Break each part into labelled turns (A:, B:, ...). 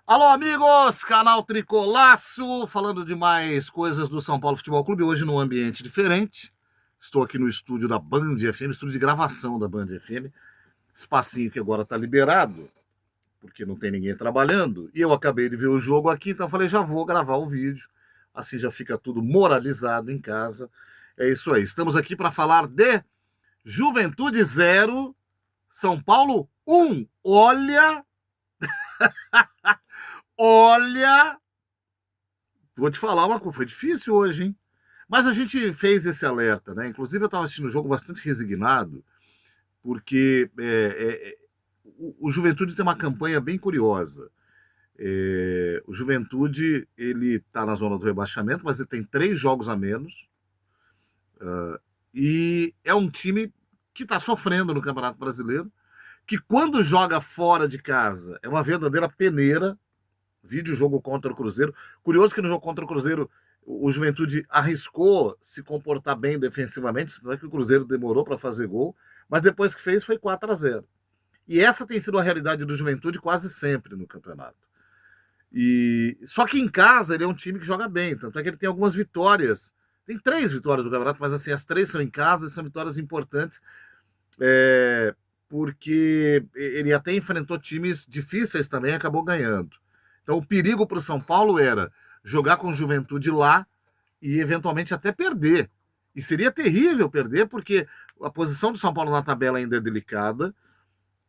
A: Alô, amigos! Canal Tricolaço, falando de mais coisas do São Paulo Futebol Clube, hoje num ambiente diferente. Estou aqui no estúdio da Band FM, estúdio de gravação da Band FM. Espacinho que agora está liberado, porque não tem ninguém trabalhando. E eu acabei de ver o jogo aqui, então falei, já vou gravar o vídeo. Assim já fica tudo moralizado em casa. É isso aí. Estamos aqui para falar de Juventude 0, São Paulo 1. Olha, vou te falar uma coisa, foi difícil hoje, hein? Mas a gente fez esse alerta, né? Inclusive, eu estava assistindo o jogo bastante resignado, porque o Juventude tem uma campanha bem curiosa. O Juventude, ele está na zona do rebaixamento, mas ele tem 3 jogos a menos. E é um time que está sofrendo no Campeonato Brasileiro, que quando joga fora de casa é uma verdadeira peneira. Vídeo jogo contra o Cruzeiro. Curioso que no jogo contra o Cruzeiro o Juventude arriscou se comportar bem defensivamente, não é que o Cruzeiro demorou para fazer gol, mas depois que fez foi 4-0. E essa tem sido a realidade do Juventude quase sempre no campeonato. E só que em casa ele é um time que joga bem, tanto é que ele tem algumas vitórias. Tem 3 vitórias no campeonato, mas assim, as 3 são em casa e são vitórias importantes, porque ele até enfrentou times difíceis também e acabou ganhando. Então, o perigo para o São Paulo era jogar com Juventude lá e, eventualmente, até perder. E seria terrível perder, porque a posição do São Paulo na tabela ainda é delicada.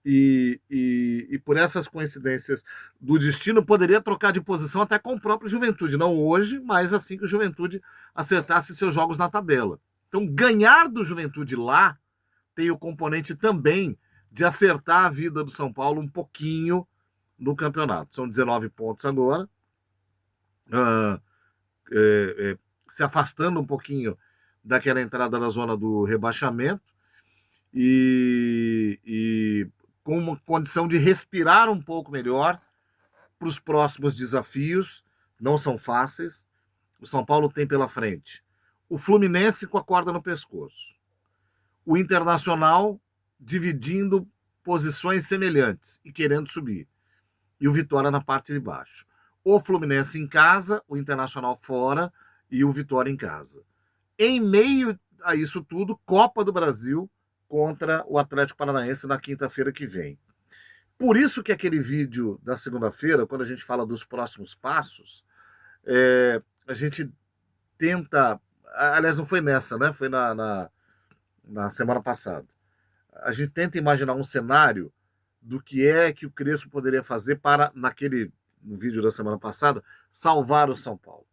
A: E por essas coincidências do destino, poderia trocar de posição até com o próprio Juventude. Não hoje, mas assim que o Juventude acertasse seus jogos na tabela. Então, ganhar do Juventude lá tem o componente também de acertar a vida do São Paulo um pouquinho no campeonato. São 19 pontos agora, ah, se afastando um pouquinho daquela entrada na zona do rebaixamento e com uma condição de respirar um pouco melhor para os próximos desafios. Não são fáceis. O São Paulo tem pela frente o Fluminense com a corda no pescoço, o Internacional dividindo posições semelhantes e querendo subir, e o Vitória na parte de baixo. O Fluminense em casa, o Internacional fora e o Vitória em casa. Em meio a isso tudo, Copa do Brasil contra o Atlético Paranaense na quinta-feira que vem. Por isso que aquele vídeo da segunda-feira, quando a gente fala dos próximos passos, a gente tenta... Aliás, não foi nessa, né? Foi na semana passada. A gente tenta imaginar um cenário do que é que o Crespo poderia fazer para, no vídeo da semana passada, salvar o São Paulo.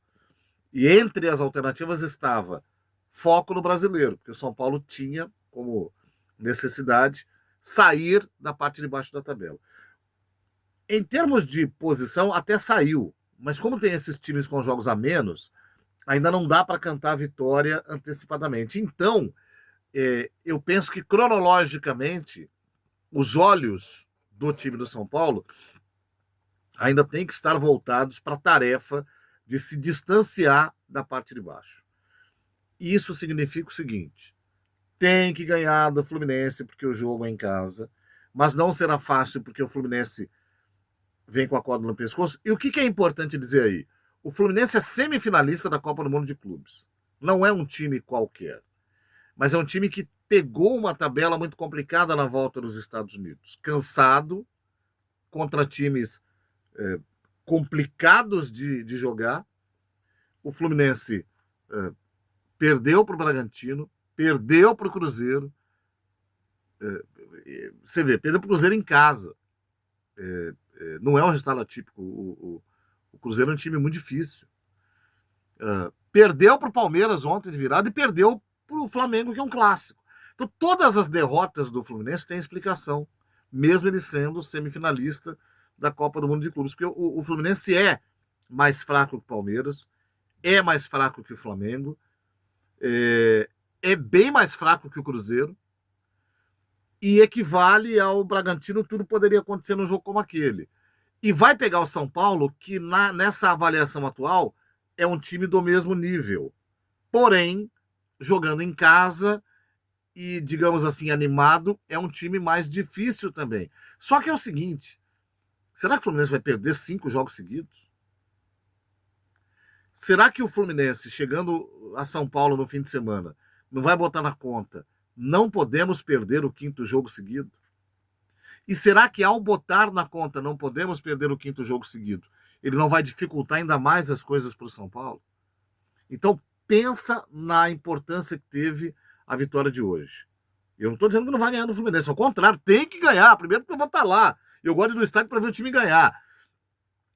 A: E entre as alternativas estava foco no brasileiro, porque o São Paulo tinha como necessidade sair da parte de baixo da tabela. Em termos de posição, até saiu, mas como tem esses times com jogos a menos, ainda não dá para cantar a vitória antecipadamente. Então, eu penso que cronologicamente os olhos do time do São Paulo ainda têm que estar voltados para a tarefa de se distanciar da parte de baixo. Isso significa o seguinte: tem que ganhar do Fluminense porque o jogo é em casa, mas não será fácil porque o Fluminense vem com a corda no pescoço. E o que é importante dizer aí? O Fluminense é semifinalista da Copa do Mundo de Clubes. Não é um time qualquer, mas é um time que pegou uma tabela muito complicada na volta dos Estados Unidos. Cansado, contra times complicados de jogar. O Fluminense perdeu para o Bragantino, perdeu para o Cruzeiro. Você vê, perdeu para o Cruzeiro em casa. Não é um resultado atípico. O Cruzeiro é um time muito difícil. Perdeu para o Palmeiras ontem de virada e perdeu para o Flamengo, que é um clássico. Então, todas as derrotas do Fluminense têm explicação, mesmo ele sendo semifinalista da Copa do Mundo de Clubes, porque o Fluminense é mais fraco que o Palmeiras, é mais fraco que o Flamengo, é bem mais fraco que o Cruzeiro, e equivale ao Bragantino. Tudo poderia acontecer num jogo como aquele. E vai pegar o São Paulo, que nessa avaliação atual é um time do mesmo nível, porém, jogando em casa e, digamos assim, animado, é um time mais difícil também. Só que é o seguinte: Será que o Fluminense vai perder 5 jogos seguidos? Será que o Fluminense, chegando a São Paulo no fim de semana, não vai botar na conta? Não podemos perder o 5º jogo seguido? E será que ao botar na conta não podemos perder o 5º jogo seguido, ele não vai dificultar ainda mais as coisas para o São Paulo? Então, pensa na importância que teve a vitória de hoje. Eu não estou dizendo que não vai ganhar do Fluminense, ao contrário, tem que ganhar. Primeiro, porque eu vou estar lá. Eu gosto de ir no estádio para ver o time ganhar.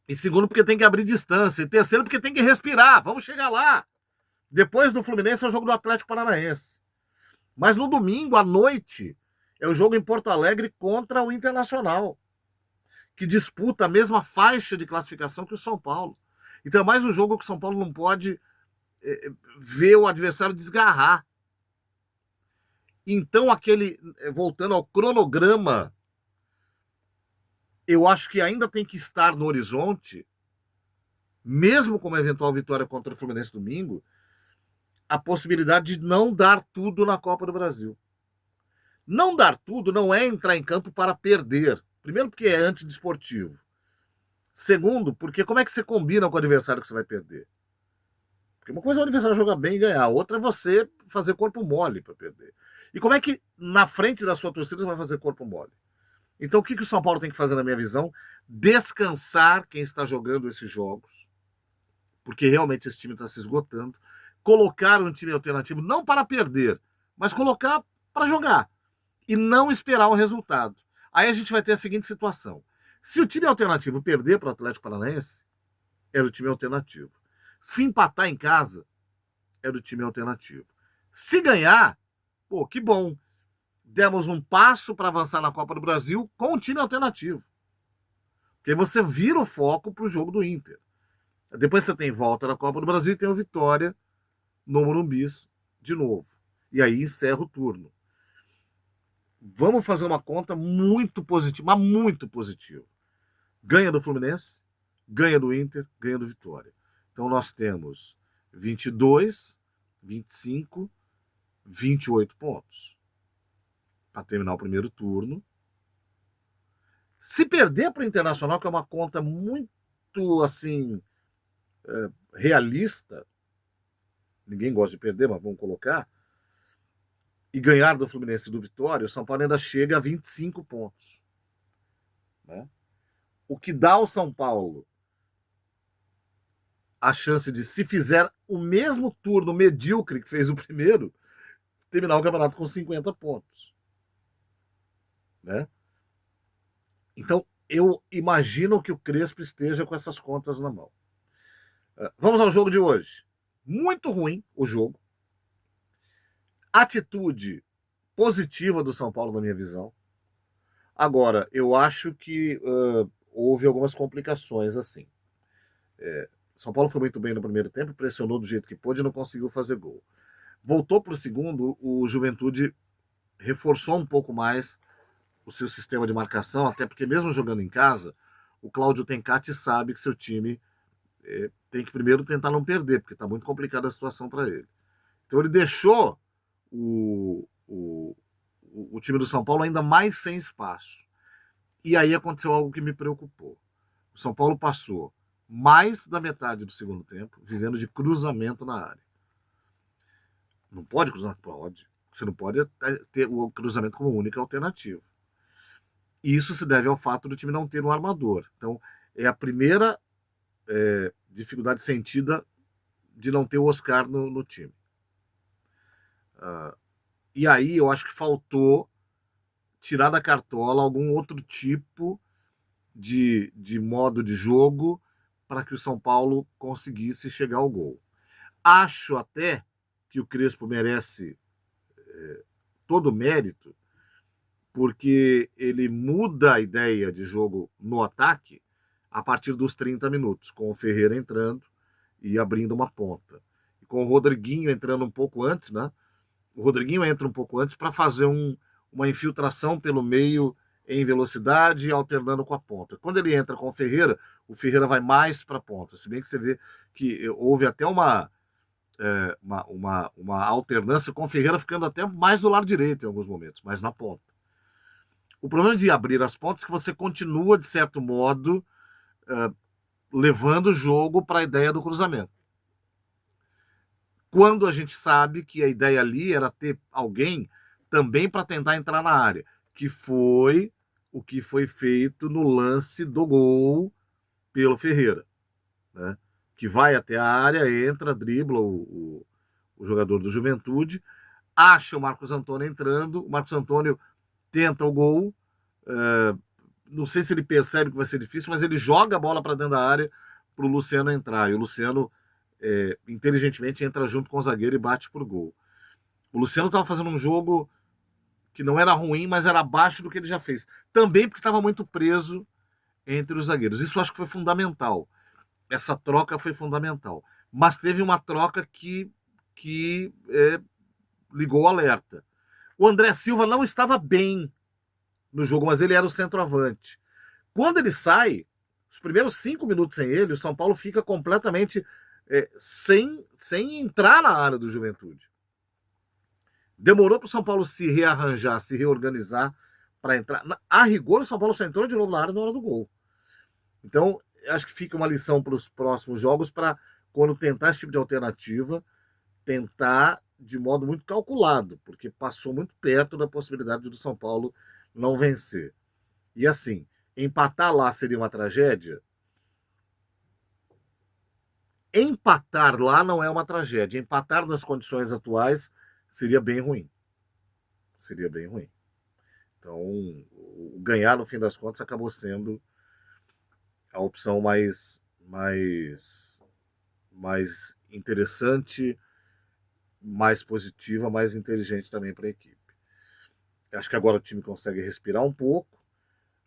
A: E segundo, porque tem que abrir distância. E terceiro, porque tem que respirar. Vamos chegar lá. Depois do Fluminense é o jogo do Atlético Paranaense. Mas no domingo, à noite, é o jogo em Porto Alegre contra o Internacional, que disputa a mesma faixa de classificação que o São Paulo. Então é mais um jogo que o São Paulo não pode ver o adversário desgarrar. Então, voltando ao cronograma, eu acho que ainda tem que estar no horizonte, mesmo com uma eventual vitória contra o Fluminense domingo, a possibilidade de não dar tudo na Copa do Brasil. Não dar tudo não é entrar em campo para perder. Primeiro, porque é antidesportivo. Segundo, porque como é que você combina com o adversário que você vai perder? Porque uma coisa é o adversário jogar bem e ganhar, outra é você fazer corpo mole para perder. E como é que na frente da sua torcida você vai fazer corpo mole? Então o que o São Paulo tem que fazer, na minha visão? Descansar quem está jogando esses jogos, porque realmente esse time está se esgotando. Colocar um time alternativo, não para perder, mas colocar para jogar. E não esperar o resultado. Aí a gente vai ter a seguinte situação. Se o time alternativo perder para o Atlético Paranaense, era o time alternativo. Se empatar em casa, era o time alternativo. Se ganhar, pô, que bom. Demos um passo para avançar na Copa do Brasil com um time alternativo. Porque aí você vira o foco para o jogo do Inter. Depois você tem volta na Copa do Brasil e tem o Vitória no Morumbi de novo. E aí encerra o turno. Vamos fazer uma conta muito positiva, mas muito positiva. Ganha do Fluminense, ganha do Inter, ganha do Vitória. Então nós temos 22, 25, 28 pontos para terminar o primeiro turno. Se perder para o Internacional, que é uma conta muito assim realista, ninguém gosta de perder, mas vamos colocar, e ganhar do Fluminense e do Vitória, o São Paulo ainda chega a 25 pontos. Né? O que dá ao São Paulo a chance de, se fizer o mesmo turno medíocre que fez o primeiro, terminar o campeonato com 50 pontos. Né? Então, eu imagino que o Crespo esteja com essas contas na mão. Vamos ao jogo de hoje. Muito ruim o jogo. Atitude positiva do São Paulo, na minha visão. Agora, eu acho que houve algumas complicações, assim. São Paulo foi muito bem no primeiro tempo, pressionou do jeito que pôde e não conseguiu fazer gol. Voltou para o segundo, o Juventude reforçou um pouco mais o seu sistema de marcação, até porque mesmo jogando em casa, o Cláudio Tencati sabe que seu time tem que primeiro tentar não perder, porque está muito complicada a situação para ele. Então ele deixou o time do São Paulo ainda mais sem espaço. E aí aconteceu algo que me preocupou. O São Paulo passou mais da metade do segundo tempo vivendo de cruzamento na área. Não pode cruzar? Pode. Você não pode ter o cruzamento como única alternativa. E isso se deve ao fato do time não ter um armador. Então, é a primeira dificuldade sentida de não ter o Oscar no time. E aí eu acho que faltou tirar da cartola algum outro tipo de modo de jogo para que o São Paulo conseguisse chegar ao gol. Acho até que o Crespo merece todo o mérito, porque ele muda a ideia de jogo no ataque a partir dos 30 minutos, com o Ferreira entrando e abrindo uma ponta. E com o Rodriguinho entrando um pouco antes, né? O Rodriguinho entra um pouco antes para fazer uma infiltração pelo meio em velocidade, alternando com a ponta. Quando ele entra com o Ferreira vai mais para a ponta. Se bem que você vê que houve até uma alternância com o Ferreira ficando até mais do lado direito em alguns momentos, mais na ponta. O problema de abrir as pontas é que você continua, de certo modo, levando o jogo para a ideia do cruzamento. Quando a gente sabe que a ideia ali era ter alguém também para tentar entrar na área, que foi o que foi feito no lance do gol pelo Ferreira, né? Que vai até a área, entra, dribla o jogador do Juventude, acha o Marcos Antônio entrando, o Marcos Antônio tenta o gol, não sei se ele percebe que vai ser difícil, mas ele joga a bola para dentro da área para o Luciano entrar, e o Luciano inteligentemente entra junto com o zagueiro e bate por gol. O Luciano estava fazendo um jogo que não era ruim, mas era abaixo do que ele já fez. Também porque estava muito preso entre os zagueiros. Isso eu acho que foi fundamental. Essa troca foi fundamental. Mas teve uma troca que ligou o alerta. O André Silva não estava bem no jogo, mas ele era o centroavante. Quando ele sai, os primeiros 5 minutos sem ele, o São Paulo fica completamente sem entrar na área do Juventude. Demorou para o São Paulo se rearranjar, se reorganizar para entrar. A rigor, o São Paulo só entrou de novo na área na hora do gol. Então, acho que fica uma lição para os próximos jogos para, quando tentar esse tipo de alternativa, tentar de modo muito calculado, porque passou muito perto da possibilidade do São Paulo não vencer. E assim, empatar lá seria uma tragédia? Empatar lá não é uma tragédia. Empatar nas condições atuais seria bem ruim. Seria bem ruim. Então, o ganhar, no fim das contas, acabou sendo a opção mais interessante, mais positiva, mais inteligente também para a equipe. Acho que agora o time consegue respirar um pouco.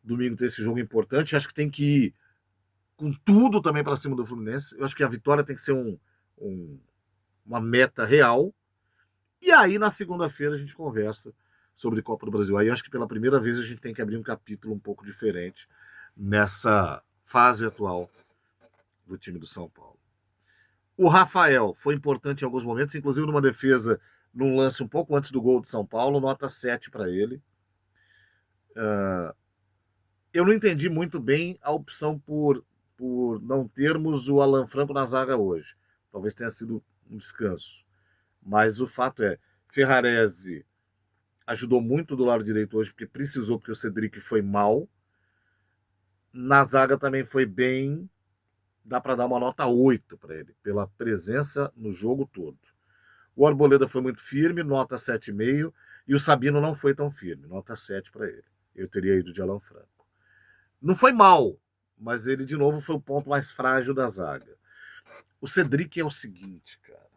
A: Domingo tem esse jogo importante. Acho que tem que ir com tudo também para cima do Fluminense. Eu acho que a vitória tem que ser uma meta real. E aí, na segunda-feira, a gente conversa sobre Copa do Brasil. Aí, acho que pela primeira vez a gente tem que abrir um capítulo um pouco diferente nessa fase atual do time do São Paulo. O Rafael foi importante em alguns momentos, inclusive numa defesa, num lance um pouco antes do gol de São Paulo, nota 7 para ele. Eu não entendi muito bem a opção por não termos o Alan Franco na zaga hoje. Talvez tenha sido um descanso. Mas o fato é, Ferrarese ajudou muito do lado direito hoje, porque precisou, porque o Cedric foi mal. Na zaga também foi bem. Dá para dar uma nota 8 para ele, pela presença no jogo todo. O Arboleda foi muito firme, nota 7,5. E o Sabino não foi tão firme, nota 7 para ele. Eu teria ido de Alan Franco. Não foi mal, mas ele, de novo, foi o ponto mais frágil da zaga. O Cedric é o seguinte, cara.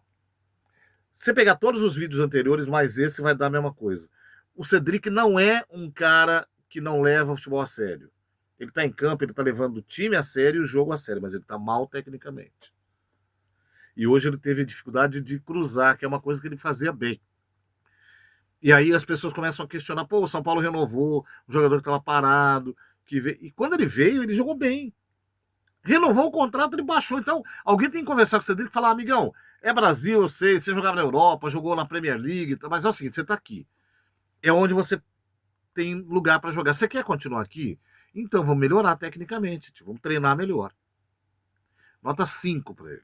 A: Você pegar todos os vídeos anteriores, mais esse vai dar a mesma coisa. O Cedric não é um cara que não leva o futebol a sério. Ele tá em campo, ele tá levando o time a sério e o jogo a sério, mas ele tá mal tecnicamente. E hoje ele teve dificuldade de cruzar, que é uma coisa que ele fazia bem. E aí as pessoas começam a questionar, pô, o São Paulo renovou, o jogador que estava parado, e quando ele veio, ele jogou bem. Renovou o contrato, ele baixou. Então, alguém tem que conversar com o Cedric e falar, amigão, é Brasil, eu sei, você jogava na Europa, jogou na Premier League, mas é o seguinte, você está aqui. É onde você tem lugar para jogar. Você quer continuar aqui? Então, vamos melhorar tecnicamente, vamos treinar melhor. Nota 5 para ele.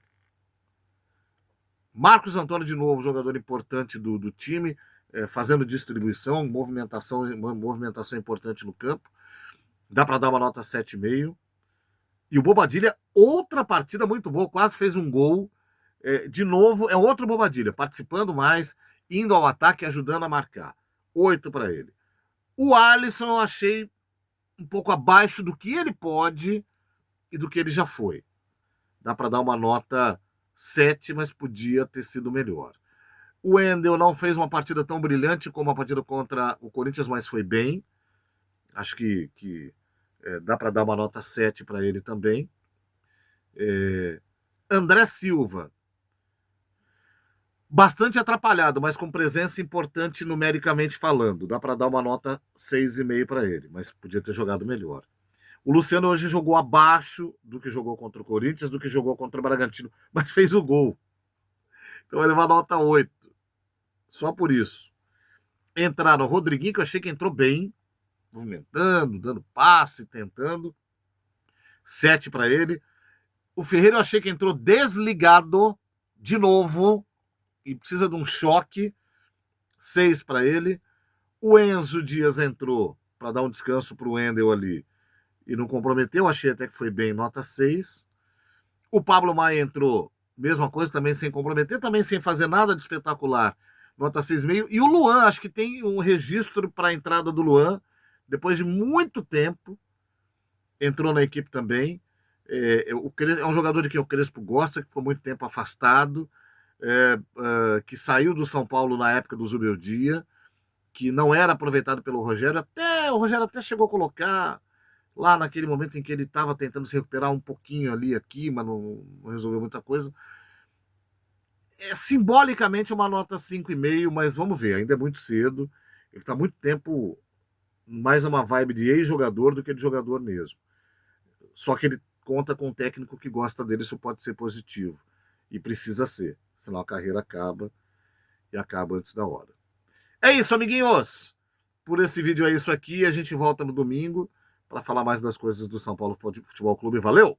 A: Marcos Antônio, de novo, jogador importante do time, fazendo distribuição, movimentação importante no campo. Dá para dar uma nota 7,5. E o Bobadilha, outra partida muito boa, quase fez um gol. De novo, é outro Bobadilha, participando mais, indo ao ataque, ajudando a marcar. 8 para ele. O Alisson eu achei um pouco abaixo do que ele pode e do que ele já foi. Dá para dar uma nota 7, mas podia ter sido melhor. O Wendel não fez uma partida tão brilhante como a partida contra o Corinthians, mas foi bem. Acho que dá para dar uma nota 7 para ele também. André Silva, bastante atrapalhado, mas com presença importante numericamente falando. Dá para dar uma nota 6,5 para ele, mas podia ter jogado melhor. O Luciano hoje jogou abaixo do que jogou contra o Corinthians, do que jogou contra o Bragantino, mas fez o gol. Então ele vai uma nota 8. Só por isso. Entraram o Rodriguinho, que eu achei que entrou bem. movimentando, dando passe, tentando. 7 para ele. O Ferreira eu achei que entrou desligado de novo e precisa de um choque. 6 para ele. O Enzo Dias entrou para dar um descanso para o Wendel ali e não comprometeu. Achei até que foi bem, nota 6. O Pablo Maia entrou, mesma coisa, também sem comprometer, também sem fazer nada de espetacular, nota 6,5. E o Luan, acho que tem um registro para a entrada do Luan, depois de muito tempo, entrou na equipe também. É um jogador de quem o Crespo gosta, que ficou muito tempo afastado, que saiu do São Paulo na época do Zubeldia, que não era aproveitado pelo Rogério. O Rogério até chegou a colocar lá naquele momento em que ele estava tentando se recuperar um pouquinho ali, aqui, mas não resolveu muita coisa. É simbolicamente uma nota 5,5, mas vamos ver, ainda é muito cedo. Ele está muito tempo mais uma vibe de ex-jogador do que de jogador mesmo. Só que ele conta com um técnico que gosta dele, isso pode ser positivo. E precisa ser, senão a carreira acaba e acaba antes da hora. É isso, amiguinhos. Por esse vídeo é isso aqui. A gente volta no domingo para falar mais das coisas do São Paulo Futebol Clube. Valeu!